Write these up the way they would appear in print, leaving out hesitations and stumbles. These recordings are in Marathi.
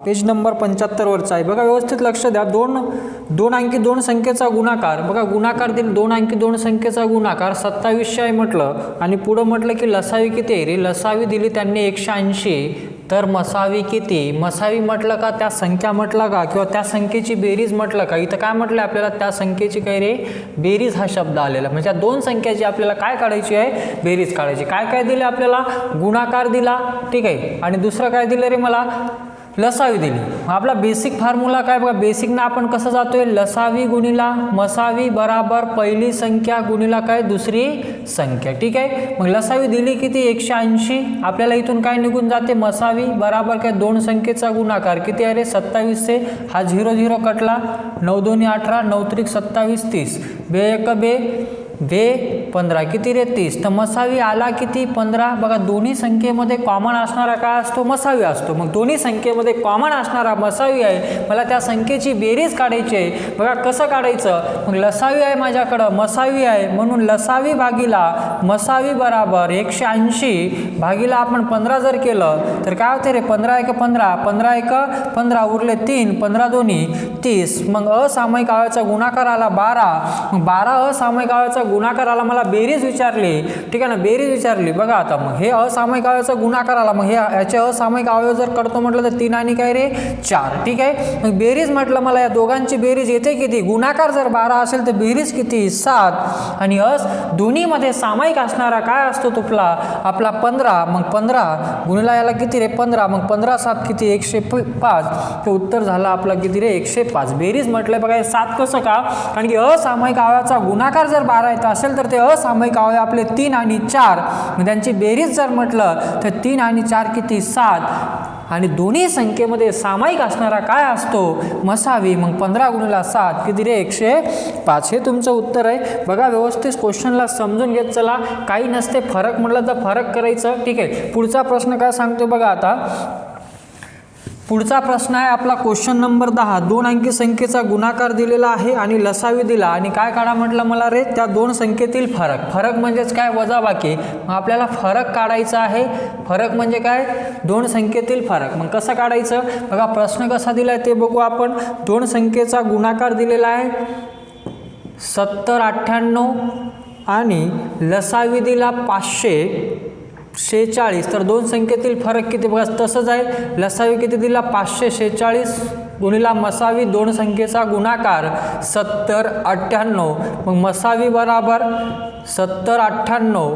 पेज नंबर 75 वरचा आहे बघा, व्यवस्थित लक्ष द्या. दोन अंकी दोन संख्येचा गुणाकार बघा, गुणाकार दिले दोन अंकी दोन संख्येचा गुणाकार 2700 आहे म्हटलं आणि पुढं म्हटलं की लसावी किती आहे रे, लसावी दिली त्यांनी 180, तर मसावी किती, मसावी म्हटलं का त्या संख्या म्हटलं का किंवा त्या संख्येची बेरीज म्हटलं का. इथं काय म्हटलं आपल्याला, त्या संख्येची काय रे बेरीज हा शब्द आलेला, म्हणजे या दोन संख्याची आपल्याला काय काढायची आहे, बेरीज काढायची. काय काय दिले आपल्याला, गुणाकार दिला, ठीक आहे, आणि दुसरं काय दिलं रे मला, लसावी दिली. आपला बेसिक फॉर्म्युला काय बघा, बेसिकना आपण कसं जातोय, लसावी गुणिला मसावी बराबर पहिली संख्या गुणिला काय दुसरी संख्या, ठीक आहे. मग लसावी दिली किती 180, आपल्याला इथून काय निघून जाते, मसावी बराबर काय दोन संख्येचा गुणाकार किती आहे रे 27 से, हा 0 0 कटला, 9 2 18, 9 3 27 30, बे एक बे 15 किती रे 30, तर मसावी आला किती 15. बघा दोन्ही संख्येमध्ये कॉमन असणारा काय असतो, मसावी असतो. मग दोन्ही संख्येमध्ये कॉमन असणारा मसावी आहे, मला त्या संख्येची बेरीज काढायची आहे. बघा कसं काढायचं, मग लसावी आहे माझ्याकडं, मसावी आहे, म्हणून लसावी भागीला मसावी बराबर 180 भागीला आपण 15 जर केलं तर काय होते रे, 15 1 15, 15 1 15 उरले 3, 15 दोन्ही 30. मग असामायिक अवयवाचा गुणाकार आला 12, मग 12 असामायिक अवयवाचा गुणाकार आला, मला बेरीज विचारली, ठीक आहे ना, बेरीज विचारली. बघा आता मग हे असामायिक अवयवाचा गुणाकार आला, मग हे याचे असामायिक अवयव जर करतो म्हटलं तर 3 आणि काय रे 4, ठीक आहे. मग बेरीज म्हटलं मला या दोघांची बेरीज येते किती, गुणाकार जर 12 असेल तर बेरीज किती 7, आणि दोन्हीमध्ये सामायिक असणारा काय असतो तुपला आपला 15, मग 15 गुणिला याला किती रे 15, मग 15 7 किती 105, तर उत्तर झाला आपला किती रे 105. बेरीज म्हटलं बघा हे 7 कसं का, कारण की असामायिक अवयवाचा गुणाकार जर 12 येत असेल तर ते असामायिक अवयव आपले 3 आणि 4, मग त्यांची बेरीज जर म्हटलं तर 3 आणि 4 किती 7, आणि दोन्ही संख्येमध्ये सामायिक असणारा काय असतो, मसावी, मग 15 गुणिला 7 किती रे 105. हे तुमचं उत्तर आहे. बघा व्यवस्थित क्वेश्चनला समजून घेत चला, काही नसते, फरक म्हटलं तर फरक करायचं, ठीक आहे. पुढचा प्रश्न काय सांगतो बघा, आता पुढचा प्रश्न आहे आपला क्वेश्चन नंबर 10. दोन अंकी संख्येचा गुणाकार दिलेला आहे आणि लसावी दिला, आणि काय काढा म्हटलं मला रे, त्या दोन संख्येतील फरक. फरक म्हणजेच काय, वजाबाकी. मग आपल्याला फरक काढायचा आहे. फरक म्हणजे काय, दोन संख्येतील फरक. मग कसं काढायचं बघा, प्रश्न कसा दिलाय ते बघू आपण. दोन संख्येचा गुणाकार दिलेला आहे 70 98 आणि लसावी दिला 546, तर दोन संख्येतील फरक किती बघा, तसंच आहे. लसावी किती दिला 546 गुणिला मसावी दोन संख्येचा गुणाकार 70 98, मग मसावी बराबर 70 98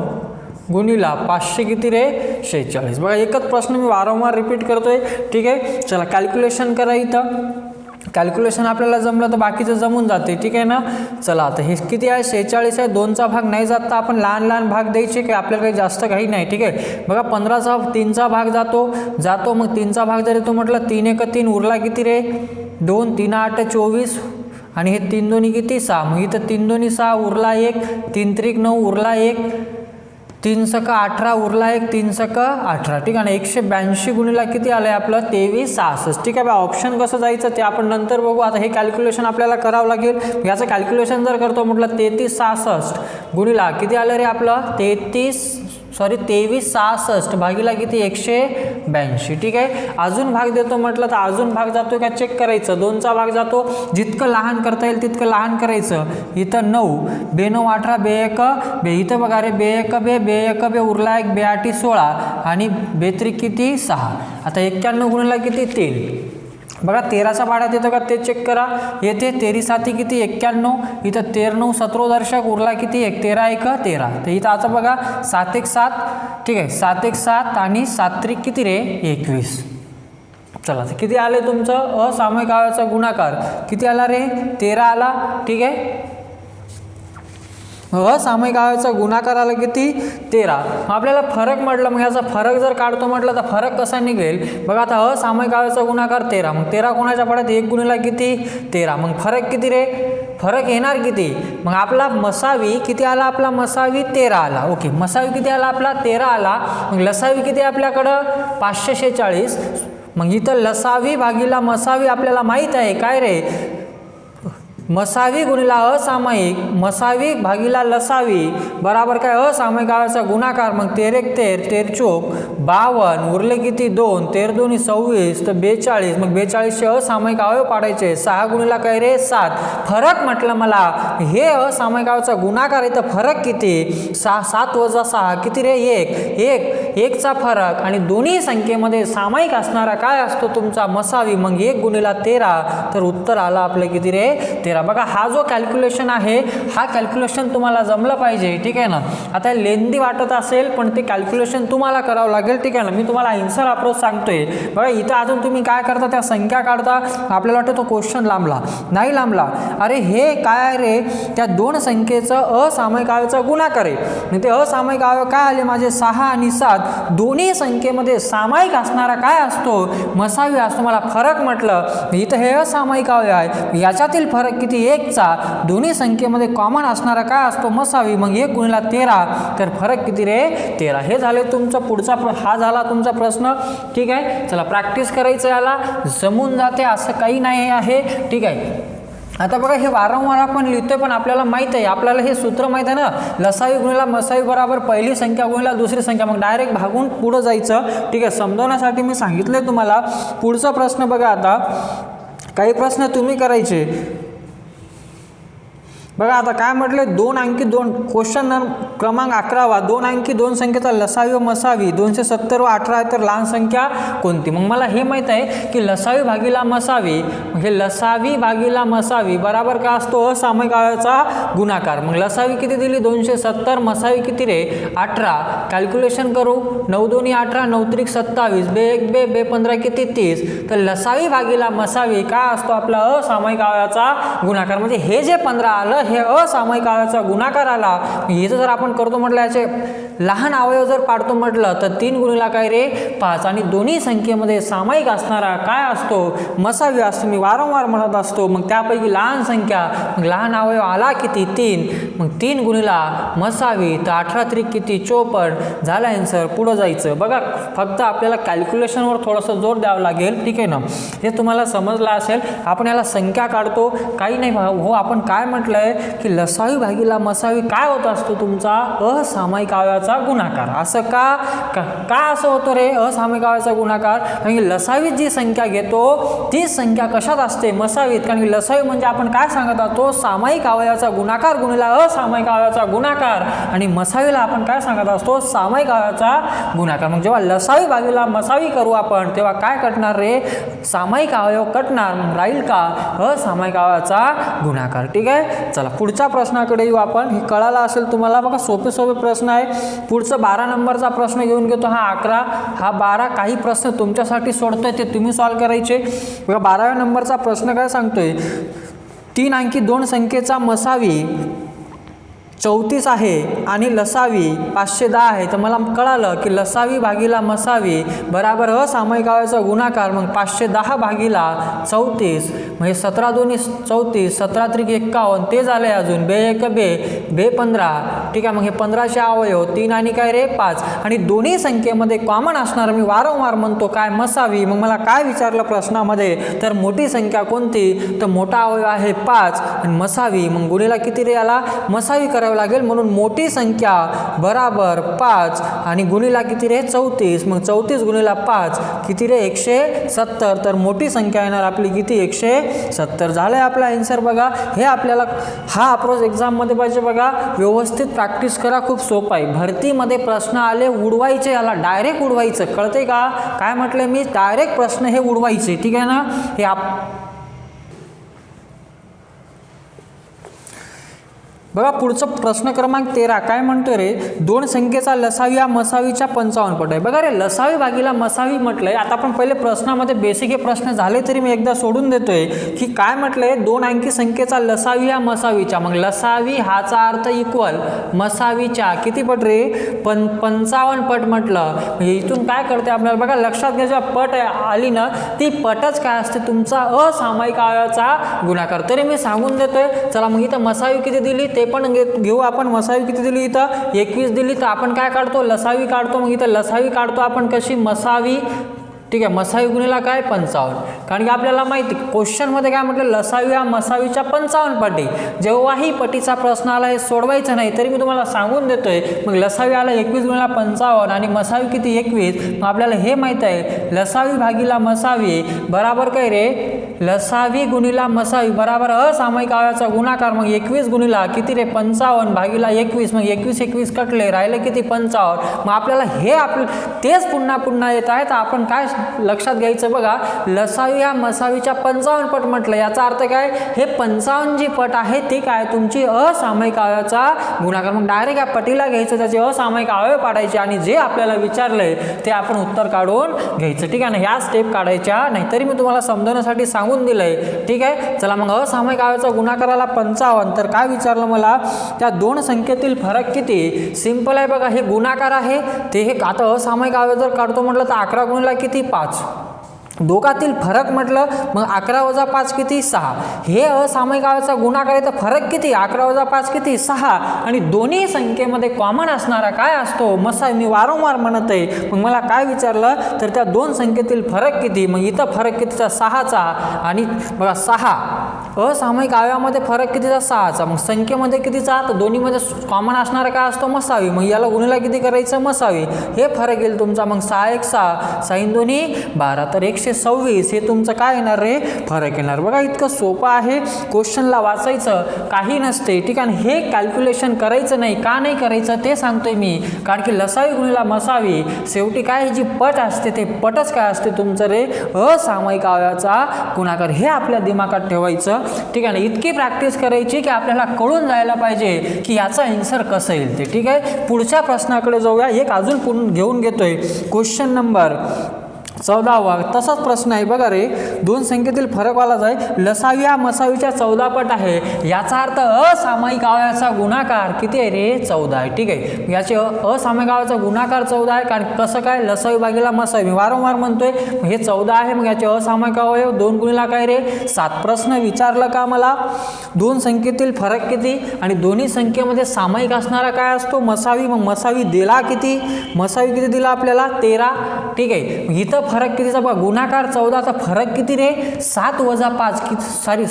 गुणिला 500 किती रे 46. बघा एकच प्रश्न मी वारंवार रिपीट करतोय, ठीक आहे. चला कॅल्क्युलेशन करा. इथं कॅल्क्युलेशन आपल्याला जमलं तर बाकीचं जमून जाते, ठीक आहे ना. चला आता हे किती आहे 46 आहे, 2चा भाग नाही जात तर आपण लहान लहान भाग द्यायचे, की आपल्याला काही जास्त काही नाही, ठीक आहे. बघा 15चा 3चा भाग जातो, मग 3चा भाग जर येतो म्हटलं 3 1 3 उरला किती रे 2, 3 8 24, आणि हे 3 दोन्ही किती 6, मग इथं 3 दोन्ही 6 उरला 1, 3 3 9 उरला 1, 3 सक 18 उरला 1, 3 सक 18, ठीक आहे ना. 182 गुणिला किती आलं आहे आपलं 23 66, ठीक आहे. ऑप्शन कसं जायचं ते आपण नंतर बघू. आता हे कॅल्क्युलेशन आपल्याला करावं लागेल. याचं कॅल्क्युलेशन जर करतो म्हटलं 33 66 गुणिला किती आलं रे आपलं 23 66 भागीला किती 182, ठीक आहे. अजून भाग देतो म्हटलं तर अजून भाग जातो का चेक करायचं. 2चा भाग जातो, जितकं लहान करता येईल तितकं लहान करायचं. इथं 9 बे 9 18 बे 1 बे, इथं बघा रे बे 1 बे उरला 1, बे 8 16 आणि बे 3 किती 6. आता 91 गुणिला किती 3, बघा 13चा पाड्यात येतो का ते चेक करा. येते 13 7 किती 91, इथं 13 9 17 दर्शक उरला किती 1, 13 1 13, तर इथं आता बघा 7 1 7, ठीक आहे. 7 1 7 आणि 7 3 किती रे 21. चला तर किती आले तुमचं असामायिक अवयवाचा गुणाकार किती आला रे 13 आला, ठीक आहे. असामायिक अवयवाचा गुणाकार आला किती 13. आपल्याला फरक म्हटलं, मग याचा फरक जर काढतो म्हटलं तर फरक कसा निघेल बघा. आता असामायिक अवयवाचा गुणाकार 13, मग 13 कोणाच्या पाड्यात 1 गुणिला किती 13, मग फरक किती रे, फरक येणार किती. मग आपला मसावी किती आला, आपला मसावी 13 आला, ओके. मसावी किती आला आपला 13 आला. मग लसावी किती आपल्याकडं 546, मग इथं लसावी भागीला मसावी आपल्याला माहीत आहे काय रे मसावी गुणिला असामायिक, मसावी भागिला लसावी बराबर काय असामायिक अवयवाचा गुणाकार, मग 13 1 13 13 चोक 52, उरले किती 2, 13 2 26 तर 42, मग 42चे असामायिक अवयव पाडायचे, 6 गुणिला काय रे 7, फरक म्हटलं मला हे असामायिक अवयवाचा गुणाकार आहे तर फरक किती 7 वजा 6 किती रे 1 चा फरक, आणि दोन्ही संख्येमध्ये सामायिक असणारा काय असतो तुमचा मसावी, मग 1 गुणिला 13 तर उत्तर आलं आपलं किती रे 13. बघा हा जो कॅल्क्युलेशन आहे हा कॅल्क्युलेशन तुम्हाला जमलं पाहिजे, ठीक आहे ना. आता लेंदी वाटत असेल पण ते कॅल्क्युलेशन तुम्हाला करावं लागेल, ठीक आहे ना. मी तुम्हाला आन्सर अप्रोच सांगतोय. बघा इथं अजून तुम्ही काय करता, त्या संख्या काढता, आपल्याला वाटतं तो क्वेश्चन लांबला, नाही लांबला. अरे हे काय आहे रे, त्या दोन संख्येचं असामायिक अवयवाचा गुणाकार आहे, आणि ते असामायिक अवयव काय आले माझे 6 आणि 7, दोन्ही संख्येमध्ये सामायिक असणारा काय असतो मसावी असतो. मला फरक म्हटलं इथं हे असामायिक अवयव आहे, याच्यातील फरक किती 1 चा, दोन्ही संख्येमध्ये कॉमन असणारा काय असतो मसावी, मग 1 गुणिला 13 तर फरक किती रे 13. हे झाले तुमचा पुढचा हा झाला तुमचा प्रश्न, ठीक आहे. चला प्रॅक्टिस करायचं, याला जमून जाते असं काही नाही आहे, ठीक आहे. आता बघा हे वारंवार आपण लिहितोय पण आपल्याला माहीत आहे, आपल्याला हे सूत्र माहीत आहे ना, लसावी गुणिला मसावी बराबर पहिली संख्या गुणिला दुसरी संख्या, मग डायरेक्ट भागून पुढं जायचं, ठीक आहे. समजवण्यासाठी मी सांगितलंय तुम्हाला. पुढचा प्रश्न बघा, आता काही प्रश्न तुम्ही करायचे. बघा आता काय म्हटले, 2 अंकी 2 क्वेश्चन क्रमांक 11वा, 2 अंकी 2 संख्येचा लसावी व मसावी 270 व 18 आहे तर लहान संख्या कोणती. मग मला हे माहीत आहे की लसावी भागिला मसावी, हे लसावी भागिला मसावी बराबर काय असतो असामायिक अवयवाचा गुणाकार. मग लसावी किती दिली 270, मसावी किती रे 18, कॅल्क्युलेशन करू, 9 2 18, 9 3 27, 2 1 2, 2 15 किती 30, तर लसावी भागिला मसावी काय असतो आपला असामायिक अवयवाचा गुणाकार. म्हणजे हे जे 15 आलं हे असामायिक अवयवाचा गुणाकार आला. याचं जर आपण करतो म्हटलं, याचे लहान अवयव जर पाडतो म्हटलं तर 3 गुणिला काय रे 5, आणि दोन्ही संख्येमध्ये सामायिक असणारा काय असतो मसावी असतो, मी वारंवार म्हणत असतो. मग त्यापैकी लहान संख्या, मग लहान अवयव आला किती 3, मग 3 गुणिला मसावी तर 18 3 किती 54 झाला आन्सर. पुढं जायचं. बघा फक्त आपल्याला कॅल्क्युलेशनवर थोडंसं जोर द्यावं लागेल, ठीक आहे ना. हे तुम्हाला समजलं असेल. आपण याला संख्या काढतो, काही नाही हो, आपण काय म्हटलंय की लसावी भागिला मसावी काय होत असतो तुमचा असामायिक अवयवाचा गुणाकार. असं का असं होतं रे असामायिक अवयवाचा गुणाकार, कारण की लसावीत जी संख्या घेतो ती संख्या कशात असते मसावीत, कारण की लसावी म्हणजे आपण काय सांगत आहोत सामायिक अवयवाचा गुणाकार गुणिला असामायिक अवयवाचा गुणाकार, आणि मसावीला आपण काय सांगत असतो सामायिक अवयवाचा गुणाकार. मग जेव्हा लसावी भागिला मसावी करू आपण तेव्हा काय कटणार रे सामायिक अवयव कटणार, मग राहील का असामायिक अवयवाचा गुणाकार, ठीक आहे. चला पुढच्या प्रश्नाकडे येऊ आपण. हे कळालं असेल तुम्हाला. बघा सोपे प्रश्न आहे. पुढचं 12 नंबरचा प्रश्न घेऊन घेतो, हा 11 हा 12. काही प्रश्न तुमच्यासाठी सोडतोय ते तुम्ही सॉल्व करायचे. बघा 12व्या नंबरचा प्रश्न काय सांगतोय, 3 अंकी 2 संख्येचा मसावी 34 आहे आणि लसावी 510 आहे. तर मला कळालं की लसावी भागिला मसावी बराबर असामायिक अवयवाचा गुणाकार, मग 510 भागिला 34 म्हणजे 17 2 34, 17 3 51 ते झाले, अजून 2 1 2 15, ठीक आहे. मग हे 15चे अवयव 3 आणि काय रे 5, आणि दोन्ही संख्येमध्ये कॉमन असणार मी वारंवार म्हणतो काय मसावी. मग मला काय विचारलं प्रश्नामध्ये, तर मोठी संख्या कोणती, तर मोठा अवयव आहे 5 आणि मसावी, मग गुणिला किती रे याला मसावी करावी लागेल, म्हणून मोठी संख्या बराबर 5 आणि गुणिला किती रे 34, मग 34 गुणिला 5 किती रे 170, तर मोठी संख्या येणार आपली किती 170 झालंय आपला आन्सर. बघा हे आपल्याला हा अप्रोच एक्झाममध्ये पाहिजे. बघा व्यवस्थित प्रॅक्टिस करा, खूप सोपं आहे. भरतीमध्ये प्रश्न आले उडवायचे, याला डायरेक्ट उडवायचं, कळतंय का काय म्हटलं मी, डायरेक्ट प्रश्न हे उडवायचे, ठीक आहे ना. हे बघा पुढचं प्रश्न क्रमांक 13 काय म्हणतोय रे, 2 संख्येचा लसावी हा मसावीच्या 55 पट आहे. बघा रे लसावी भागिला मसावी म्हटलंय. आता आपण पहिले प्रश्नामध्ये बेसिक हे प्रश्न झाले तरी मी एकदा सोडून देतोय की काय म्हटलंय, 2 अंकी संख्येचा लसावी हा मसावीच्या, मग लसावी हाचा अर्थ इक्वल मसावीच्या किती पट रे 55 पट म्हटलं. म्हणजे इथून काय करते आपल्याला बघा लक्षात घ्यायचं, पट आली ना ती पटच काय असते तुमचा असामायिक अवयवाचा गुणाकार. तरी मी सांगून देतोय. चला मग इथं मसावी किती दिली ते पण घेऊ आपण. मसावी किती दिली इथं 21 दिली, तर आपण काय काढतो लसावी काढतो. मग इथं लसावी काढतो आपण कशी मसावी, ठीक ठीक आहे, मसावी गुणिला काय 55, कारण की आपल्याला माहिती क्वेश्चनमध्ये काय म्हटलं, लसावी हा मसावीच्या 55 पटी. जेव्हाही पटीचा प्रश्न आला हे सोडवायचं नाही, तरी मी तुम्हाला सांगून देतोय. मग लसावी आला 21 गुणिला 55 आणि मसावी किती 21. मग आपल्याला हे माहीत आहे लसावी भागिला मसावी बराबर काय रे, लसावी गुणिला मसावी बराबर असामायिक अवयवाचा गुणाकार. मग 21 गुणिला किती रे 55 भागिला 21. मग 21 कटले, राहिले किती 55. मग आपल्याला हे तेच पुन्हा पुन्हा येत आहे. तर आपण काय लक्षात घ्यायचं बघा, लसावी हा मसावीच्या 55 पट म्हटलं, याचा अर्थ काय, हे 55 जी पट आहे ती काय तुमची असामायिक अवयवाचा गुणाकार. मग डायरेक्ट या पटीला घ्यायचं, त्याचे असामायिक अवयव पाडायचे आणि जे आपल्याला विचारलंय ते आपण उत्तर काढून घ्यायचं. ठीक आहे ना, ह्या स्टेप काढायच्या नाही, तरी मी तुम्हाला समजवण्यासाठी सांगून दिलंय. ठीक आहे, चला मग असामायिक अवयवाचा गुणाकाराला 55. तर काय विचारलं मला, त्या दोन संख्येतील फरक किती. सिंपल आहे बघा, हे गुणाकार आहे ते हे आता असामायिक अवयव जर काढतो म्हटलं तर 11 गुणिला किती 5. दोघातील फरक म्हटलं मग 11 वजा 5 किती 6. हे असामायिक अवयवाचा गुणाकार आहे, तर फरक किती 11 वजा 5 किती 6. आणि दोन्ही संख्येमध्ये कॉमन असणारा काय असतो मसावी. मी वारंवार म्हणत आहे. मग मला काय विचारलं, तर त्या दोन संख्येतील फरक किती. मग इथं फरक कितीचा 6चा आणि बघा 6 असामायिक अवयवामध्ये फरक कितीचा 6चा. मग संख्येमध्ये कितीचा, तर दोन्हीमध्ये कॉमन असणारा काय असतो मसावी. मग याला गुणिला किती करायचं मसावी. हे फरक येईल तुमचा. मग 6 1 6 6 दोन्ही 12, तर 126 हे तुमचं काय येणार रे फरक येणार. बघा इतकं सोपं आहे, क्वेश्चनला वाचायचं काही नसते. ठीक आहे, हे कॅल्क्युलेशन करायचं नाही. का नाही करायचं ते सांगतोय मी, कारण की लसावी गुणिला मसावी शेवटी काय जी पट असते ते पटच काय असते तुमचं रे असामायिक अवयवाचा गुणाकार. हे आपल्या दिमागात ठेवायचं. ठीक आहे ना, इतकी प्रॅक्टिस करायची की आपल्याला कळून जायला पाहिजे की याचा आन्सर कसं येईल ते. ठीक आहे, पुढच्या प्रश्नाकडे जाऊया. एक अजून घेऊन घेतोय क्वेश्चन नंबर 14वा. तसाच प्रश्न आहे बघा रे, दोन संख्येतील फरकवालाच आहे. लसावी हा मसावीच्या 14 पट आहे, याचा अर्थ असामायिक अवयवाचा गुणाकार किती आहे रे 14 आहे. ठीक आहे, याचे असामायिक अवयवाचा गुणाकार 14 आहे, कारण कसं काय लसावी भागिला मसावी. मी वारंवार म्हणतोय हे 14 आहे. मग याचे असामायिक अवयव 2 गुणिला काय रे 7. प्रश्न विचारलं का मला, दोन संख्येतील फरक किती आणि दोन्ही संख्येमध्ये सामायिक असणारा काय असतो मसावी. मग मसावी दिला किती, मसावी किती दिला आपल्याला 13. ठीक आहे, इथं फरक कितीचा बघा, गुणाकार 14चा फरक किती रे 7 वजा 5 किती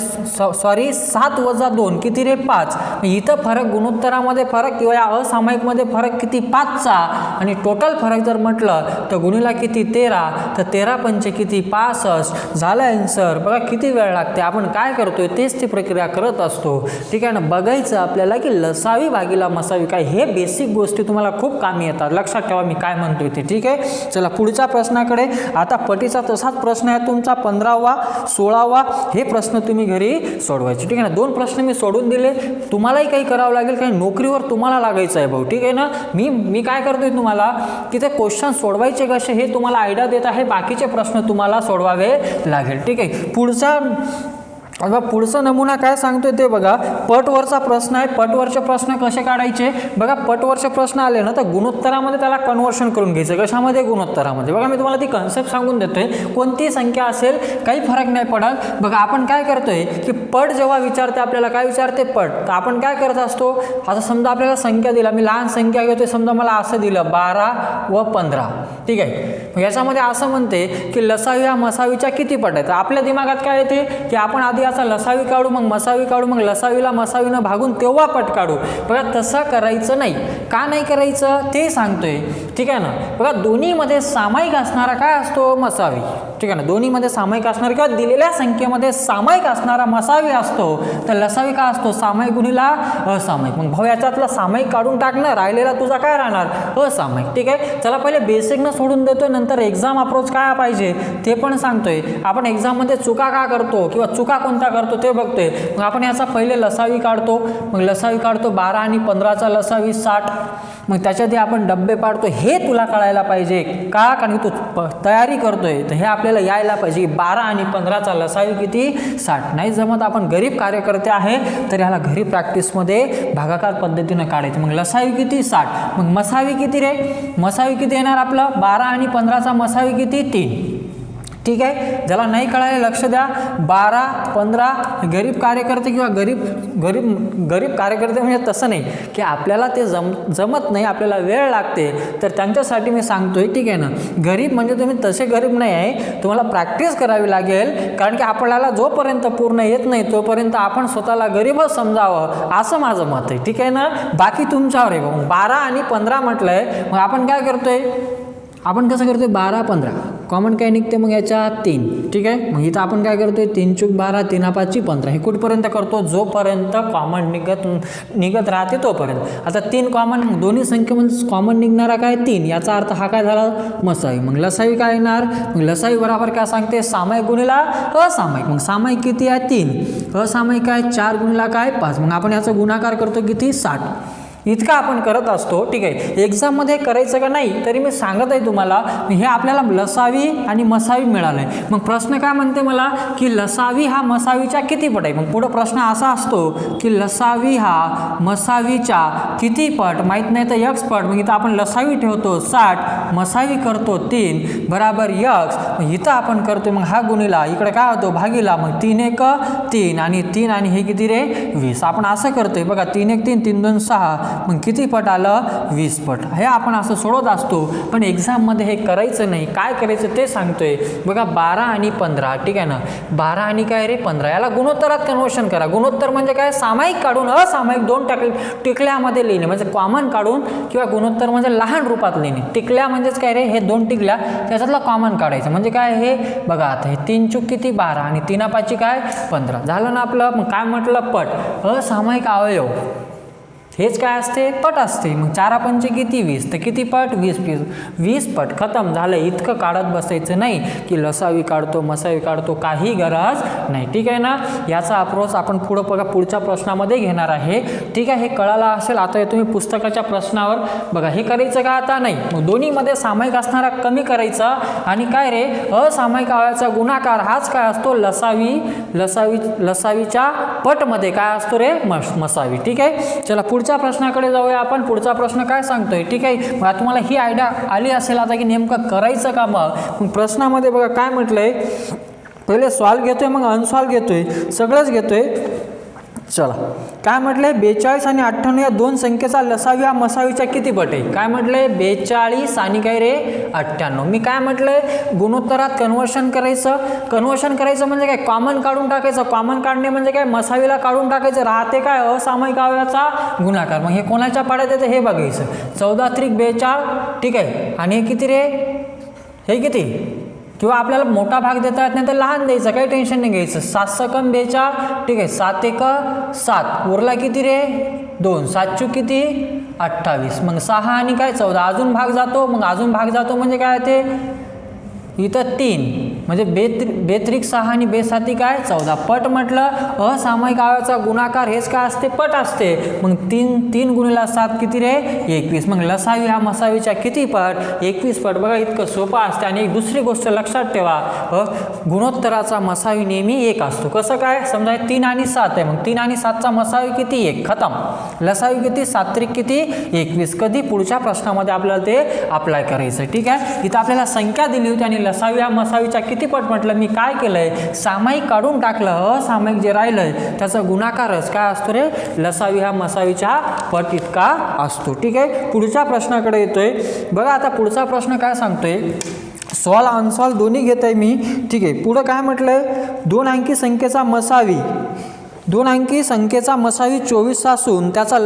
सॉरी 7 वजा 2 किती रे 5. इथं फरक गुणोत्तरामध्ये फरक किंवा या असामायिकमध्ये फरक किती 5चा. आणि टोटल फरक जर म्हटलं तर गुणिला किती 13, तर 13 पंचे किती 65. झालं आन्सर. बघा किती वेळ लागते, आपण काय करतोय तेच ती प्रक्रिया करत असतो. ठीक आहे ना, बघायचं आपल्याला की लसावी भागिला मसावी काय, हे बेसिक गोष्टी तुम्हाला खूप कामी येतात. लक्षात ठेवा मी काय म्हणतोय ते. ठीक आहे, चला पुढच्या प्रश्नाकडे. आता पटीचा तसाच प्रश्न आहे तुमचा 15वा 16वा. हे प्रश्न तुम्ही घरी सोडवायचे. ठीक आहे ना, 2 प्रश्न मी सोडून दिले. तुम्हालाही काही करावं लागेल, काही नोकरीवर तुम्हाला लागायचं आहे भाऊ. ठीक आहे ना, मी काय करतोय तुम्हाला की ते क्वेश्चन सोडवायचे कसे हे तुम्हाला आयडिया देत आहे. बाकीचे प्रश्न तुम्हाला सोडवावे लागेल. ठीक आहे, पुढचा नमुना काय सांगतोय ते बघा. पटवरचा प्रश्न आहे. पटवरचे प्रश्न कसे काढायचे बघा. पटवरचे प्रश्न आले ना तर गुणोत्तरामध्ये त्याला कन्व्हर्शन करून घ्यायचं. कशामध्ये गुणोत्तरामध्ये. बघा मी तुम्हाला ती कन्सेप्ट सांगून देतोय. कोणती संख्या असेल काही फरक नाही पडत. बघा आपण काय करतोय की पट जेव्हा विचारते आपल्याला काय विचारते पट, तर आपण काय करत असतो. आता समजा आपल्याला संख्या दिला, मी लहान संख्या घेतोय, समजा मला असं दिलं 12 व 15. ठीक आहे, याच्यामध्ये असं म्हणते की लसावी हा मसावीच्या किती पट आहे. तर आपल्या दिमागात काय येते की आपण आधी याचा लसावी काढू, मग मसावी काढू, मग लसावीला मसावीनं भागून तेव्हा पट काढू. बघा तसं करायचं नाही. का नाही करायचं ते सांगतोय. ठीक आहे ना, बघा दोन्हीमध्ये सामायिक असणारा काय असतो मसावी. ठीक आहे ना, दोन्हीमध्ये सामायिक असणारा किंवा दिलेल्या संख्येमध्ये सामायिक असणारा मसावी असतो. तर लसावी काय असतो सामायिक गुणिला असामायिक. मग भाऊ याच्यातला सामायिक काढून टाकणं, राहिलेला तुझा काय राहणार असामायिक. ठीक आहे, चला पहिले बेसिकनं सोडून देतोय, नंतर एक्झाम अप्रोच काय पाहिजे ते पण सांगतोय. आपण एक्झाममध्ये चुका का करतो किंवा चुका कोणता करतो ते बघतोय. मग आपण याचा पहिले लसावी काढतो. मग लसावी काढतो 12 आणि 15चा लसावी 60. मग त्याच्यात आपण डब्बे पाडतो. हे तुला कळायला पाहिजे का, कारण तू तयारी करतोय तर हे आपल्याला यायला पाहिजे की 12 आणि 15चा लसावी किती 60. नाही जमत, आपण गरीब कार्यकर्ते आहे तर ह्याला घरी प्रॅक्टिसमध्ये भागाकार पद्धतीनं काढायचं. मग लसावी किती 60. मग मसावी किती रे, मसावी किती येणार आपलं 12 आणि 15चा मसावी किती 3. ठीक आहे. ज्याला नाही कळाले लक्ष द्या. 12, 15 गरीब कार्यकर्ते किंवा गरीब कार्यकर्ते म्हणजे तसं नाही की आपल्याला ते जमत नाही, आपल्याला वेळ लागते, तर त्यांच्यासाठी मी सांगतोय. ठीक आहे ना. गरीब म्हणजे तुम्ही तसे गरीब नाही आहे, तुम्हाला प्रॅक्टिस करावी लागेल, कारण की आपल्याला जोपर्यंत पूर्ण येत नाही तोपर्यंत आपण स्वतःला गरीबच समजावं असं माझं मत आहे. ठीक आहे ना. बाकी तुमच्यावर आहे. मग 12 आणि 15 म्हटलंय, मग आपण काय करतोय, आपण कसं करतोय 12, 15 कॉमन काय निघते मग याच्या 3. ठीक आहे. मग इथं आपण काय करतोय 3 चूक 12, 3 5 15 हे कुठपर्यंत करतो, जोपर्यंत कॉमन निघत राहते तोपर्यंत. आता 3 कॉमन, दोन्ही संख्येमध्ये कॉमन निघणारा काय 3, याचा अर्थ हा काय झाला मसावी. मग लसावी काय येणार, मग लसावी बरोबर काय सांगते सामायिक गुणिला असामायिक. मग सामायिक किती आहे 3, असामायिक काय 4 गुणिला काय 5. मग आपण याचा गुणाकार करतो किती 60. इतका आपण करत असतो. ठीक आहे. एक्झाममध्ये करायचं का नाही तरी मी सांगत आहे तुम्हाला, हे आपल्याला लसावी आणि मसावी मिळालं आहे. मग प्रश्न काय म्हणते मला की लसावी हा मसावीच्या किती पट आहे. मग पुढं प्रश्न असा असतो की लसावी हा मसावीच्या किती पट, माहीत नाही तर x पट. मग इथं आपण लसावी ठेवतो 60, मसावी करतो 3 बराबर x. मग इथं आपण करतो मग हा गुणिला, इकडे काय होतो भागीला. मग 3 1 3 आणि 3 आणि हे किती रे 20. आपण असं करतोय बघा 3 1 3 3 2 6, मग किती पट आलं 20 पट. हे आपण असं सोडवत असतो, पण एक्झाममध्ये हे करायचं नाही. काय करायचं ते सांगतोय बघा. 12 आणि 15. ठीक आहे ना. 12 आणि काय रे 15, याला गुणोत्तरात कन्वर्शन करा. गुणोत्तर म्हणजे काय, सामायिक काढून असामायिक 2 टिकल्यामध्ये लिहिणे, म्हणजे कॉमन काढून, किंवा गुणोत्तर म्हणजे लहान रूपात लिहिणे. टिकल्या म्हणजेच काय रे, हे 2 टिकल्या त्याच्यातला कॉमन काढायचं. म्हणजे काय हे बघा, आता हे 3 चूक किती 12 आणि 3 5 काय 15 झालं ना आपलं. मग काय म्हटलं पट, असामायिक अवयव हेच काय असते पट असते. मग 4 5 किती 20, तर किती पट 20 पट. खतम झालं. इतकं काढत बसायचं नाही की लसावी काढतो मसावी काढतो, काही गरज नाही. ठीक आहे ना. याचा अप्रोच आपण बघा पुढच्या प्रश्नामध्ये घेणार आहे. ठीक आहे. हे कळालं असेल. आता तुम्ही पुस्तकाच्या प्रश्नावर बघा, हे करायचं का आता नाही. मग दोन्हीमध्ये सामायिक असणारा कमी करायचा, आणि काय रे असामायिक अवयवाचा गुणाकार हाच काय असतो लसावीच्या पटमध्ये काय असतो रे मसावी. ठीक आहे. चला पुढच्या प्रश्नाकडे जाऊया आपण. पुढचा प्रश्न काय सांगतोय. ठीक आहे. मग तुम्हाला ही आयडिया आली असेल आता की नेमकं करायचं का. मग प्रश्नामध्ये बघा काय म्हटलंय, पहिले सॉल्व घेतोय मग अनसॉल्व घेतोय, सगळंच घेतोय. चला काय म्हटलंय 42 आणि 98 या 2 संख्येचा लसावी हा मसावीच्या किती पट आहे. काय म्हटलंय 42 आणि काय रे 98. मी काय म्हटलंय गुणोत्तरात कन्वर्शन करायचं म्हणजे काय कॉमन काढून टाकायचं. कॉमन काढणे म्हणजे काय मसावीला काढून टाकायचं, राहते काय असामायिक अवयवाचा गुणाकार. मग हे कोणाच्या पाड्यात येतं हे बघायचं. 14 त्रिक 42. ठीक आहे. आणि हे किती रे, हे किती, किंवा आपल्याला मोठा भाग देता येत नाही तर लहान द्यायचा, काही टेन्शन नाही घ्यायचं. 7 सकम 42. ठीक आहे. 7 1 7 उरला किती रे 2, 7 चूक किती 28. मग 6 आणि काय 14 अजून भाग जातो. मग अजून भाग जातो म्हणजे काय ते इथं 3 म्हणजे बेत्रिक 6 आणि बेसाती काय 14 पट. म्हटलं असामायिक अवयवाचा गुणाकार हेच काय असते पट असते. मग 3 गुणिला 7 किती रे 21. मग लसावी हा मसावीच्या किती पट 21 पट. बघा इतकं सोपं असते. आणि एक दुसरी गोष्ट लक्षात ठेवा, गुणोत्तराचा मसावी नेहमी 1 असतो. कसं काय, समजा 3 आणि 7 आहे, मग 3 आणि 7चा मसावी किती 1, खतम. लसावी किती 7 त्रिक किती 21. कधी पुढच्या प्रश्नामध्ये आपल्याला ते अप्लाय करायचं. ठीक आहे. इथं आपल्याला संख्या दिली होती आणि लसावी हा मसावीच्या किती पट म्हटलं, मी काय केलंय सामायिक काढून टाकलं. असामायिक जे राहिलंय त्याचा गुणाकारच काय असतो रे लसावी हा मसावीच्या पट इतका असतो. ठीक आहे. पुढच्या प्रश्नाकडे येतोय बघा. आता पुढचा प्रश्न काय सांगतोय, सॉल्व अनसॉल्व दोन्ही घेत आहे मी. ठीक आहे. पुढं काय म्हटलंय 2 अंकी संख्येचा मसावी 2 अंकी संख्येचा मसावी 24 असून त्याचा,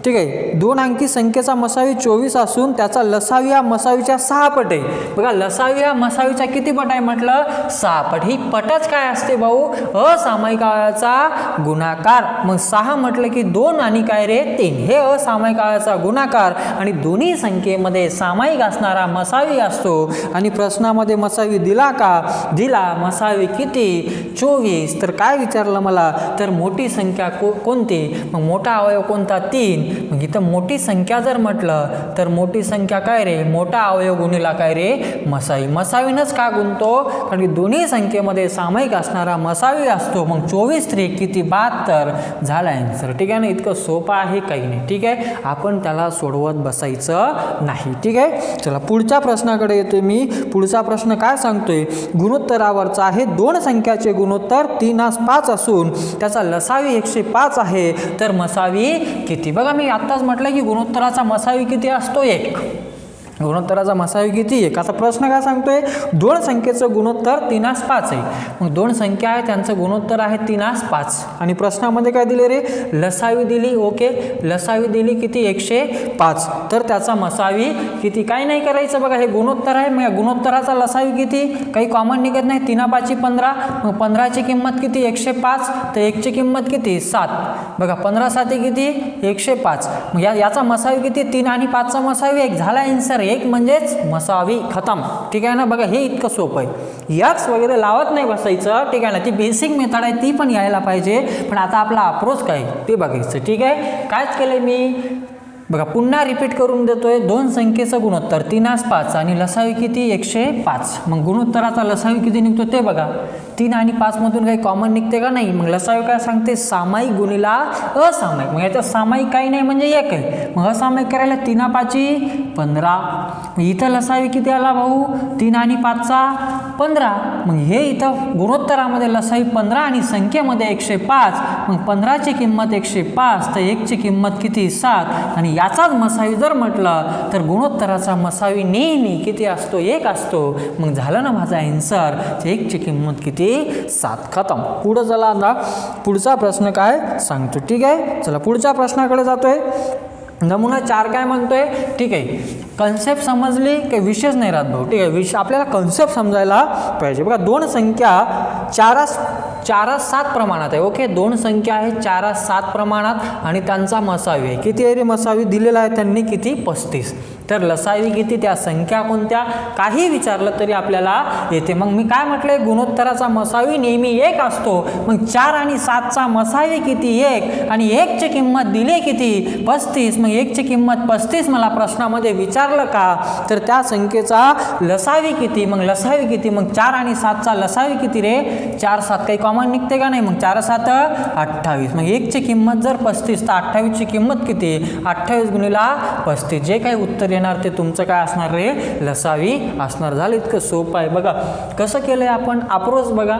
ठीक आहे, 2 अंकी संख्येचा मसावी 24 असून त्याचा लसावी हा मसावीच्या 6 पट आहे. बघा लसावी हा मसावीच्या किती पट आहे म्हटलं 6 पट. ही पटच काय असते भाऊ असामायिक अवयवाचा गुणाकार. मग 6 म्हटलं की 2 आणि काय रे 3 हे असामायिक अवयवाचा गुणाकार. आणि दोन्ही संख्येमध्ये सामायिक असणारा मसावी असतो. आणि प्रश्नामध्ये मसावी दिला का, दिला. मसावी किती 24. तर काय विचारलं मला, तर तर मोठी संख्या कोणती, मग मोठा अवयव कोणता 3. मग इथं मोठी संख्या जर म्हटलं तर मोठी संख्या काय रे, मोठा अवयव गुणिला काय रे, मसावी. मसावीनच का गुणतो, कारण की दोन्ही संख्येमध्ये सामायिक असणारा मसावी असतो. मग 24 त्रिक किती 72 झाला आन्सर. ठीक आहे ना, इतकं सोपं आहे काही नाही. ठीक आहे, आपण त्याला सोडवत बसायचं नाही. ठीक आहे, चला पुढच्या प्रश्नाकडे येतोय मी. पुढचा प्रश्न काय सांगतोय, गुणोत्तरावरचा आहे 2 संख्याचे गुणोत्तर 3/5 असून त्याचा लसावी 105 आहे, तर मसावी किती. बघा मी आत्ताच म्हटलं की गुणोत्तराचा मसावी किती असतो 1. गुणोत्तराचा मसावी किती 1. आता प्रश्न काय सांगतोय, 2 संख्येचं गुणोत्तर 3/5 आहे. मग 2 संख्या आहे त्यांचं गुणोत्तर आहे 3/5 आणि प्रश्नामध्ये काय दिले रे, लसावी दिली. ओके, लसावी दिली किती 105, तर त्याचा मसावी किती. काही नाही करायचं बघा, हे गुणोत्तर आहे. मग गुणोत्तराचा लसावी किती, काही कॉमन निघत नाही. 3/5 15, मग 15ची किंमत किती 105, तर 1ची किंमत किती 7. बघा 15 7 किती 105. मग याचा मसावी किती 3 आणि 5चा मसावी 1 झाला आन्सर. 1 म्हणजेच मसावी खतम. ठीक आहे ना, बघा हे इतकं सोपं आहे. याच वगैरे लावत नाही बसायचं. ठीक आहे ना, ती बेसिक मेथड आहे, ती पण यायला पाहिजे. पण आता आपला अप्रोच काय ते बघायचं. ठीक आहे, कायच केलंय मी, बघा पुन्हा रिपीट करून देतोय. 2 संख्येचं गुणोत्तर 3/5 आणि लसावी किती 105. मग गुणोत्तराचा लसावी किती निघतो ते बघा. 3 आणि 5 मधून काही कॉमन निघते का, नाही. मग लसावी काय सांगते, सामायिक गुणिला असामायिक. मग याच्यात सामायिक काही नाही म्हणजे 1 आहे. मग असामायिक करायला 3/5 15. मग इथं लसावी किती आला भाऊ 3 आणि 5चा 15. मग हे इथं गुणोत्तरामध्ये लसावी 15 आणि संख्येमध्ये 105. मग 15ची किंमत 105, तर 1ची किंमत किती 7. आणि याचाच मसावी जर म्हटलं तर गुणोत्तराचा मसावी नेहमी किती असतो 1 असतो. मग झालं ना माझा आन्सर, 1ची किंमत किती 7. खतम. पुढं चला आता पुढचा प्रश्न काय सांगतो. ठीक आहे, चला पुढच्या प्रश्नाकडे जातोय. नमुना 4 काय म्हणतोय, ठीक आहे, कन्सेप्ट समजली काही विषयच नाही राहत भाऊ. ठीक आहे, आपल्याला कन्सेप्ट समजायला पाहिजे. बघा 2 संख्या 4/7 प्रमाणात आहे. ओके, 2 संख्या आहे 4/7 प्रमाणात आणि त्यांचा मसावी आहे किती आहे रे, मसावी दिलेला आहे त्यांनी किती 35. तर लसावी किती, त्या संख्या कोणत्या, काही विचारलं तरी आपल्याला येते. मग मी काय म्हटलंय, गुणोत्तराचा मसावी नेहमी 1 असतो. मग 4 आणि 7चा मसावी किती 1 आणि 1ची किंमत दिली किती 35. मग 1ची किंमत 35 मला प्रश्नामध्ये विचारलं का, तर त्या संख्येचा लसावी किती. मग लसावी किती, मग 4 आणि 7चा लसावी किती रे, 4 7 काही कॉमन निघते का नाही. मग 4 7 28. मग 1ची किंमत जर 35 तर 28ची किंमत किती 28 गुणिला 35. जे काही उत्तर येणार ते तुमचं काय असणार रे, लसावी असणार. झालं, इतकं सोपं आहे. बघा कसं केलंय आपण अप्रोच बघा.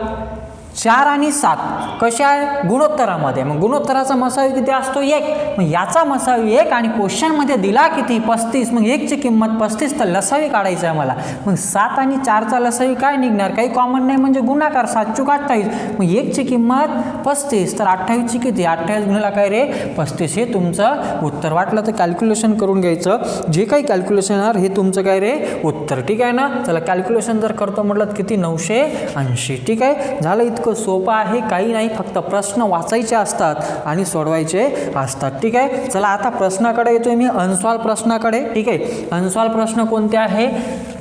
4 आणि 7 कशा आहे गुणोत्तरामध्ये. मग गुणोत्तराचा मसावी किती असतो 1. मग याचा मसावी 1 आणि क्वेश्चनमध्ये दिला किती 35. मग 1ची किंमत 35, तर लसावी काढायचं आहे मला. मग 7 आणि 4चा लसावी काय निघणार, काही कॉमन नाही म्हणजे गुणाकार 7 × 28. मग 1ची किंमत 35, तर 28ची किती 28 गुणिला काय रे 35. हे तुमचं उत्तर. वाटलं तर कॅल्क्युलेशन करून घ्यायचं. जे काही कॅल्क्युलेशन येणार हे तुमचं काय रे उत्तर. ठीक आहे ना, चला कॅल्क्युलेशन जर करतो म्हटलं किती 980. ठीक आहे, झालं, इतकं सोपं आहे, काही नाही. फक्त प्रश्न वाचायचे असतात आणि सोडवायचे असतात. ठीक आहे, चला आता प्रश्नाकडे येतोय मी, अनसॉल्व प्रश्नाकडे. ठीक आहे, अनसॉल्व प्रश्न कोणते आहे,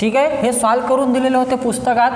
ठीक आहे, हे सॉल्व करून दिलेले होते पुस्तकात.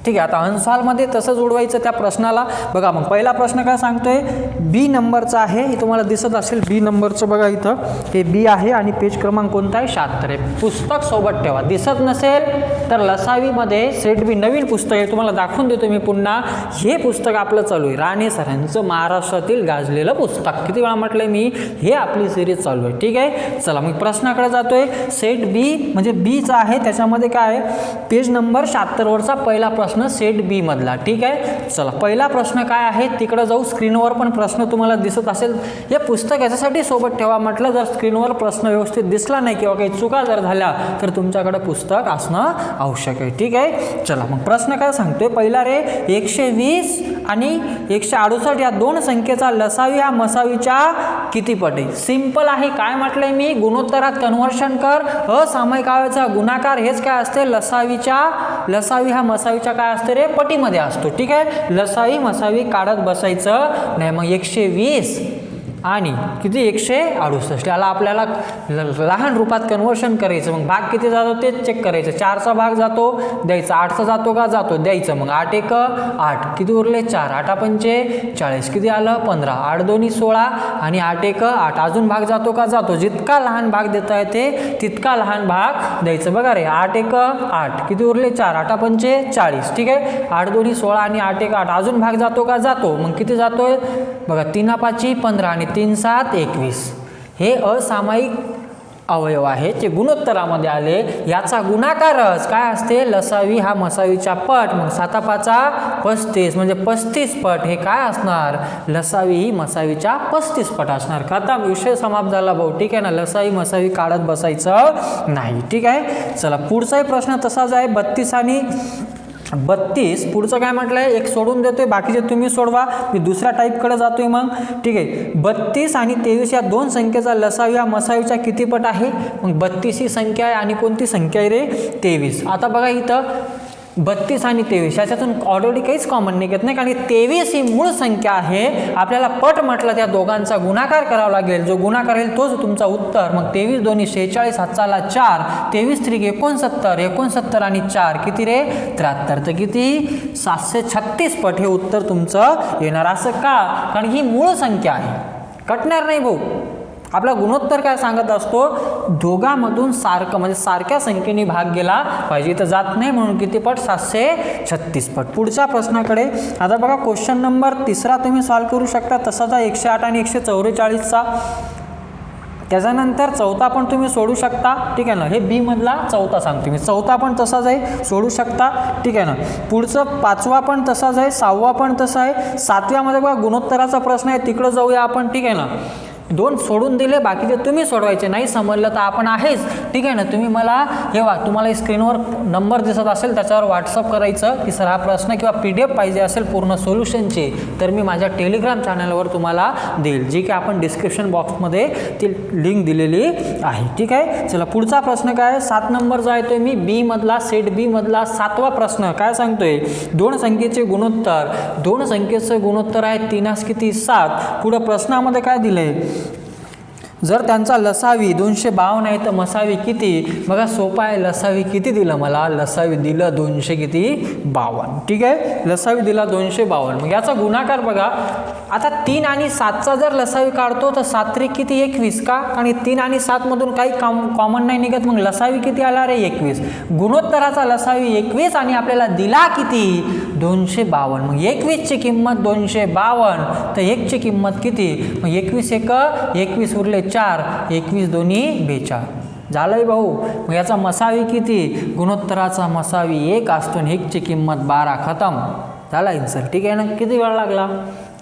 ठीक आहे, आता अनसॉल्वमध्ये तसंच उडवायचं त्या प्रश्नाला. बघा मग पहिला प्रश्न काय सांगतोय, बी नंबरचा आहे. हे तुम्हाला दिसत असेल बी नंबरचं. बघा इथं हे बी आहे आणि पेज क्रमांक कोणता आहे 76 आहे. पुस्तक सोबत ठेवा, दिसत नसेल तर लसावीमध्ये सेट बी नवीन पुस्तक आहे, तुम्हाला दाखवून देतो मी पुन्हा. हे पुस्तक आपलं चालू आहे, राणे सरांचं महाराष्ट्रातील गाजलेलं पुस्तक. किती वेळा म्हटलंय मी, हे आपली सिरीज चालू आहे. ठीक आहे, चला मग प्रश्नाकडे जातोय. सेट बी म्हणजे बीचा आहे, त्याच्यामध्ये काय आहे पेज नंबर 76 वरचा पहिला प्रश्न सेट बी मधला. ठीक आहे, चला पहिला प्रश्न काय आहे तिकडे जाऊ. स्क्रीनवर पण प्रश्न तुम्हाला दिसत असेल. हे पुस्तक याच्यासाठी सोबत ठेवा म्हटलं, जर स्क्रीनवर प्रश्न व्यवस्थित दिसला नाही किंवा काही चुका जर झाल्या तर तुमच्याकडे पुस्तक असणं आवश्यक आहे. ठीक आहे, चला मग प्रश्न काय सांगतोय पहिला रे, 120 आणि 168 या 2 संख्येचा लसावी हा मसावीच्या किती पट आहे. सिंपल आहे. काय म्हटलंय मी, गुणोत्तरात कन्व्हर्शन कर, असामायिक अवयवाचा गुणाकार हेच काय असते लसावी हा मसावीच्या काय असते रे पटीमध्ये असतो. ठीक आहे, लसावी मसावी काढत बसायचं नाही. मग 120 आणि किती 168 याला आपल्याला लहान रूपात कन्वर्शन करायचं. मग भाग किती जातो तेच चेक करायचं. 4चा भाग जातो द्यायचा, 8चा जातो का जातो द्यायचं. मग 8 1 8 किती उरले 4, 8 पंचे 40 किती आलं 15, 8 2 16 आणि 8 1 8 अजून भाग जातो का जातो. जितका लहान भाग देता येते तितका लहान भाग द्यायचं. बघा रे 8 1 8 किती उरले 4, 8 पंचे 40 ठीक आहे. 8 2 16 आणि 8 1 8 अजून भाग जातो का जातो. मग किती जातोय बघा 3 5 15 आणि 3 7 21. हे असामायिक अवयव आहे जे गुणोत्तरामध्ये आले. याचा गुणाकारच काय असते लसावी हा मसावीच्या पट. मग 7 5 35 म्हणजे 35 पट हे काय असणार लसावी ही मसावीच्या 35 पट असणार. आता विषय समाप्त झाला भाऊ ठीक आहे ना. लसावी मसावी काढत बसायचं नाही ठीक आहे. चला पुढचाही प्रश्न तसाच आहे 32 आणि 32. पुढचं काय म्हटलंय एक सोडून देतोय बाकीचे तुम्ही सोडवा. मी दुसऱ्या टाईपकडे जातोय मग ठीक आहे. 32 आणि 23 या दोन संख्येचा लसावी हा मसावीचा किती पट आहे. मग 32 ही संख्या आहे आणि कोणती संख्या आहे रे 23. आता बघा इथं 32 आणि 23 याच्यातून ऑलरेडी काहीच कॉमन निघत नाही कारण 23 ही मूळ संख्या आहे. आपल्याला पट म्हटलं त्या दोघांचा गुणाकार करावा लागेल. जो गुणाकार येईल तोच तुमचा उत्तर. मग 23 2 46 हातचाला 4 23 3 69 69 आणि 4 किती रे 73. तर किती 736 पट हे उत्तर तुमचं येणार. असं का कारण ही मूळ संख्या आहे कटणार नाही भाऊ. आपला गुणोत्तर काय सांगत असतो दोघांमधून सारखं म्हणजे सारख्या संख्येने भाग गेला पाहिजे. तर जात नाही म्हणून किती पट 736 पट. पुढच्या प्रश्नाकडे आता बघा क्वेश्चन नंबर 3 तुम्ही सॉल्व करू शकता तसाच 108 आणि 144चा. त्याच्यानंतर चौथा पण तुम्ही सोडू शकता ठीक आहे ना. हे बी मधला चौथा सांगतो मी. चौथा पण तसाच आहे सोडू शकता ठीक आहे ना. पुढचं 5वा पण तसाच आहे, 6वा पण तसा आहे. 7व्यामध्ये बघा गुणोत्तराचा प्रश्न आहे तिकडं जाऊया आपण ठीक आहे ना. 2 सोडून दिले बाकीचे तुम्ही सोडवायचे. नाही समजलं तर आपण आहेच ठीक आहे ना. तुम्ही मला हे तुम्हाला स्क्रीनवर नंबर दिसत असेल त्याच्यावर व्हॉट्सअप करायचं की सर हा प्रश्न किंवा PDF पाहिजे असेल पूर्ण सोल्युशनचे तर मी माझ्या टेलिग्राम चॅनलवर तुम्हाला देईल जी की आपण डिस्क्रिप्शन बॉक्समध्ये ती लिंक दिलेली आहे ठीक आहे. चला पुढचा प्रश्न काय 7 नंबरचा आहे तो मी बी मधला सेट बी मधला 7वा प्रश्न काय सांगतोय दोन संख्येचे गुणोत्तर. दोन संख्येचं गुणोत्तर आहे 3 किती 7. पुढे प्रश्नामध्ये काय दिलंय जर त्यांचा लसावी 252 आहे तर मसावी किती. बघा सोपा आहे. लसावी किती दिलं मला लसावी दिलं 200 किती 52 ठीक आहे. लसावी दिला 252. मग याचा गुणाकार बघा आता 3 आणि 7चा जर लसावी काढतो तर 7 3 किती 21 का आणि 3 आणि 7 मधून काही कॉमन नाही निघत. मग लसावी किती आला रे 21. गुणोत्तराचा लसावी 21 आणि आपल्याला दिला किती 252. मग 21 ची किंमत 252 तर 1 ची किंमत किती. मग 21 1 21 उरले 4 21 2 42 झालंय भाऊ. मग याचा मसावी किती गुणोत्तराचा मसावी 1 असतो आणि 1 ची किंमत 12 खतम झाला आन्सर ठीक आहे ना. किती वेळ लागला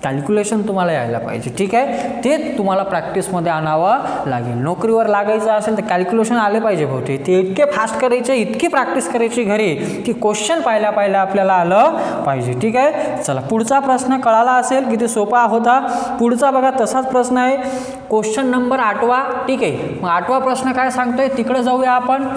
कॅल्क्युलेशन तुम्हाला यायला पाहिजे ठीक आहे. ते तुम्हाला प्रॅक्टिसमध्ये आणावं लागेल. नोकरीवर लागायचं असेल तर कॅल्क्युलेशन आले पाहिजे भाऊ. ते इतके फास्ट करायचे इतकी प्रॅक्टिस करायची घरी की क्वेश्चन पाहिल्या आपल्याला आलं पाहिजे ठीक आहे. चला पुढचा प्रश्न कळाला असेल किती सोपा होता. पुढचा बघा तसाच प्रश्न आहे क्वेश्चन नंबर 8वा ठीक आहे. मग 8वा प्रश्न काय सांगतोय तिकडे जाऊया आपण.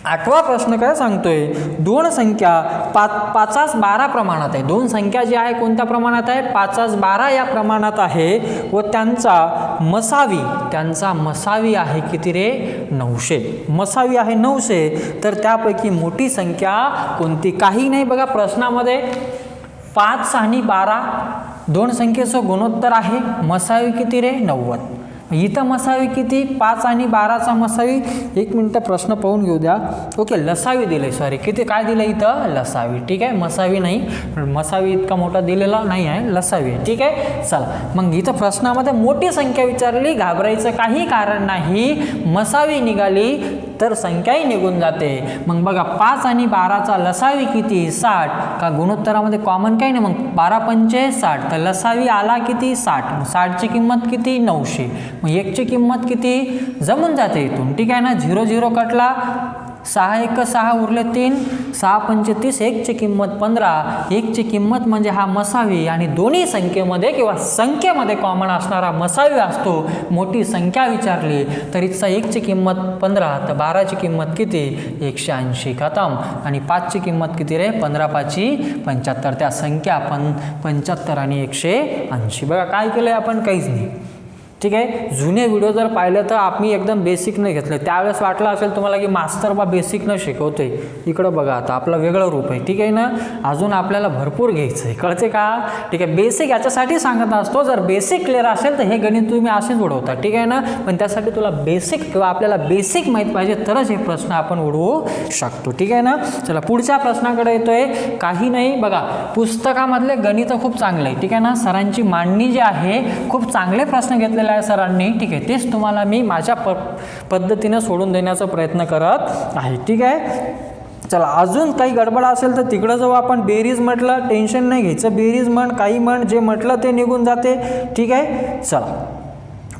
8वा प्रश्न काय सांगतोय दोन संख्या 5 12 प्रमाणात आहे. दोन संख्या जी आहे कोणत्या प्रमाणात आहे 5 12 या प्रमाणात आहे व त्यांचा मसावी आहे किती रे 900. मसावी आहे 900 तर त्यापैकी मोठी संख्या कोणती. काही नाही बघा प्रश्नामध्ये 5 आणि 12 दोन संख्येचं गुणोत्तर आहे. मसावी किती रे 90. इथं मसावी किती 5 आणि 12चा मसावी. 1 मिनिट प्रश्न पाहून घेऊ द्या. ओके लसावी दिले सॉरी किती काय दिलं इथं लसावी ठीक आहे. मसावी नाही मसावी इतका मोठा दिलेला नाही आहे लसावी ठीक आहे. चला मग इथं प्रश्नामध्ये मोठी संख्या विचारली घाबरायचं काही कारण नाही. मसावी निघाली तर संख्याही निघून जाते. मग बघा 5 आणि 12चा लसावी किती 60 का गुणोत्तरामध्ये कॉमन काही नाही. मग 12 पंचे 60 तर लसावी आला किती 60. 60ची किंमत किती 900. मग 1 ची किंमत किती जमून जाते इथून ठीक आहे ना. 0 0 कटला 6 1 6 उरले 3 6 पंचे 30. 1 ची किंमत 15. 1 ची किंमत म्हणजे हा मसावी आणि दोन्ही संख्येमध्ये किंवा संख्येमध्ये कॉमन असणारा मसावी असतो. मोठी संख्या विचारली तर इथचा 1 ची किंमत 15 तर 12ची किंमत किती 180 खतम. आणि 5 ची किंमत किती रे 15 5 75. त्या संख्या 75 आणि 180. बघा काय केलंय आपण काहीच नाही ठीक आहे. जुने व्हिडिओ जर पाहिले तर आम्ही एकदम बेसिक नाही घेतले, त्यावेळेस वाटलं असेल तुम्हाला की मास्तर बा बेसिक न शिकवते. इकडं बघा आता आपलं वेगळं रूप आहे. ठीक आहे ना, अजून आपल्याला भरपूर घ्यायचं आहे, कळते का. ठीक आहे, बेसिक याच्यासाठी सांगत असतो, जर बेसिक क्लिअर असेल तर हे गणित तुम्ही असेच उडवता. ठीक आहे ना, पण त्यासाठी तुला बेसिक किंवा आपल्याला बेसिक माहीत पाहिजे तरच हे प्रश्न आपण उडवू शकतो. ठीक आहे ना. चला पुढच्या प्रश्नाकडे येतोय. काही नाही बघा, पुस्तकामधले गणित खूप चांगले आहे. ठीक आहे ना, सरांची मांडणी जी आहे खूप चांगले प्रश्न घेतलेले आहे सरांनी. ठीक आहे, तेच तुम्हाला मी माझ्या पद्धतीनं सोडून देण्याचा प्रयत्न करत आहे. ठीक आहे. चला अजून काही गडबड असेल तर तिकडं जाऊ आपण. बेरीज म्हटलं टेन्शन नाही घ्यायचं, बेरीज म्हण काही म्हण, जे म्हटलं ते निघून जाते. ठीक आहे. चला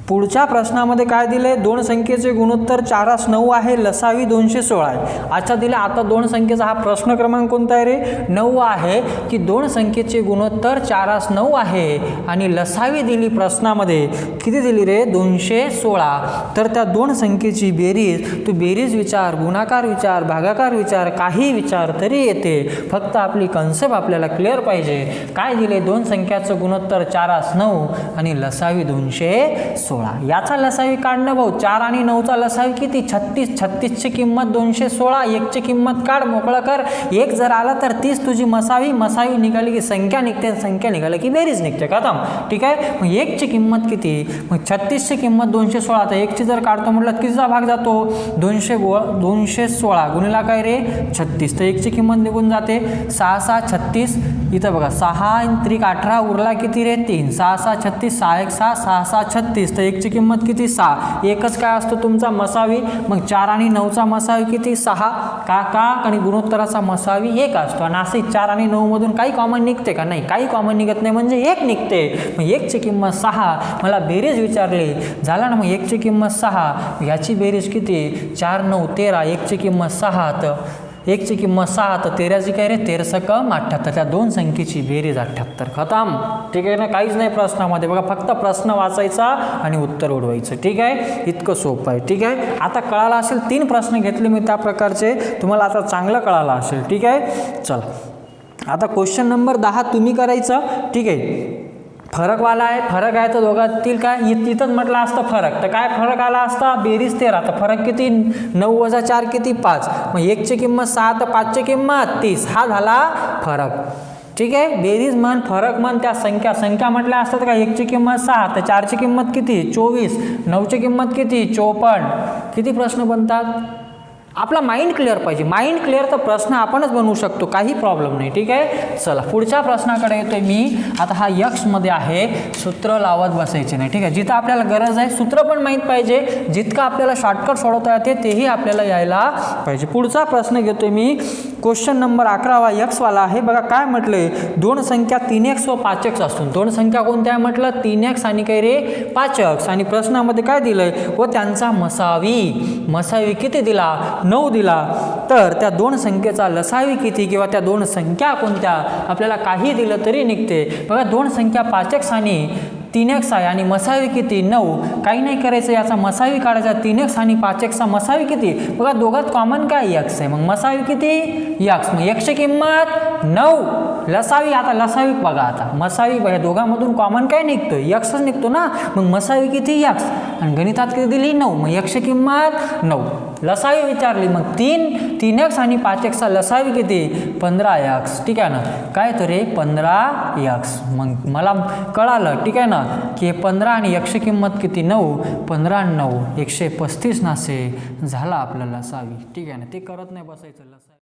पुढच्या प्रश्नामध्ये काय दिले, दोन संख्येचे गुणोत्तर 4:9 आहे, लसावी 216 आहे. अच्छा दिले. आता दोन संख्येचा हा प्रश्न क्रमांक कोणता आहे रे, 9 आहे, की दोन संख्येचे गुणोत्तर 4:9 आहे आणि लसावी दिली प्रश्नामध्ये किती दिली रे, 216. तर त्या दोन संख्येची बेरीज, तू बेरीज विचार, गुणाकार विचार, भागाकार विचार, काही विचार तरी येते. फक्त आपली कन्सेप्ट आपल्याला क्लिअर पाहिजे. काय दिले, दोन संख्याचं गुणोत्तर 4:9 आणि लसावी 216. याचा लसावी काढणं भाऊ. 4 आणि 9चा लसावी किती, 36. 36ची किंमत 216, 1ची किंमत काढ, मोकळं कर. 1 जर आला तर 30 तुझी मसावी. मसावी निघाली की संख्या निघते, संख्या निघाली की बेरीज निघते, खतम. ठीक आहे. मग 1ची किंमत किती, मग 36ची किंमत 216. तर 1ची जर काढतो म्हटलं कितीचा भाग जातो, 216 गुणिला काय रे 36. तर 1ची किंमत निघून जाते, 6 6 36. इथं बघा 6 त्रिक 18 उरला किती रे 3. 6 6 36, 6 1 6, 6 6 36. तर 1ची किंमत किती 6. एकच काय असतो तुमचा मसावी. मग 4 आणि 9चा मसावी किती 6. का आणि गुणोत्तराचा मसावी 1 असतो. आणि असे 4 आणि 9 मधून काही कॉमन निघते का, नाही, काही कॉमन निघत नाही, म्हणजे 1 निघते. मग 1ची किंमत 6. मला बेरीज विचारली, झाला ना. मग 1ची किंमत 6, याची बेरीज किती, 4 9 13. 1ची किंमत 6, तर 1ची किंमत 6, तर 13ची काय रे 13 सकम 78. त्या दोन संख्येची बेरीज 78, खतम. ठीक आहे ना, काहीच नाही प्रश्नामध्ये. बघा फक्त प्रश्न वाचायचा आणि उत्तर उडवायचं. ठीक आहे, इतकं सोपं आहे. ठीक आहे. आता कळालं असेल, 3 प्रश्न घेतले मी त्या प्रकारचे, तुम्हाला आता चांगलं कळालं असेल. ठीक आहे. चला आता क्वेश्चन नंबर 10 तुम्ही करायचं. ठीक आहे. फरकवाला आहे, फरक आहे तर दोघांतील काय इथंच म्हटलं असतं फरक, तर काय फरक आला असता, बेरीज 13. तर फरक किती, 9 वजा 4 किती 5. मग 1ची किंमत 6 तर 5ची किंमत 30. हा झाला फरक. ठीक आहे. बेरीज म्हण, फरक म्हण, त्या संख्या म्हटल्या असतात का, 1ची किंमत 6 तर 4ची किंमत किती 24, 9ची किंमत किती 54. किती प्रश्न बनतात. आपला माइंड क्लिअर पाहिजे. माइंड क्लिअर तर प्रश्न आपणच बनवू शकतो, काही प्रॉब्लेम नाही. ठीक आहे. चला पुढच्या प्रश्नाकडे येतोय मी. आता हा मध्ये आहे, सूत्र लावत बसायचे नाही. ठीक आहे. जिथं आपल्याला गरज आहे सूत्र पण माहीत पाहिजे, जितकं आपल्याला शॉर्टकट सोडवता येते तेही आपल्याला यायला पाहिजे. पुढचा प्रश्न घेतोय मी. क्वेश्चन नंबर 11 वाला आहे. बघा काय म्हटलंय, दोन संख्या 3x व 5x असून, दोन संख्या कोणत्या म्हटलं, 3x आणि काय रे 5x. आणि प्रश्नामध्ये काय दिलंय, व त्यांचा मसावी किती दिला, 9 दिला. तर त्या दोन संख्येचा लसावी किती किंवा त्या दोन संख्या कोणत्या, आपल्याला काही दिलं तरी निघते. बघा दोन संख्या 5x आणि 3x आहे आणि मसावी किती 9. काही नाही करायचं, याचा मसावी काढायचा. 3x आणि 5xचा मसावी किती, बघा दोघात कॉमन काय x आहे, मग मसावी किती x. मग x ची किंमत 9. लसावी, आता लसावी बघा, आता मसावी बघा दोघांमधून कॉमन काय निघतो, xच निघतो ना. मग मसावी किती x आणि गणितात किती दिली 9. मग x ची किंमत 9. लसावी विचारली, मग 3x आणि 5xचा लसावी किती 15x. ठीक आहे ना, काय तर रे 15x. मग मला कळालं. ठीक आहे ना, की 15 आणि x ची किंमत किती 9. 15 आणि 9 135 नासे झाला आपला लसावी. ठीक आहे ना, ते करत नाही बसायचं लसावी.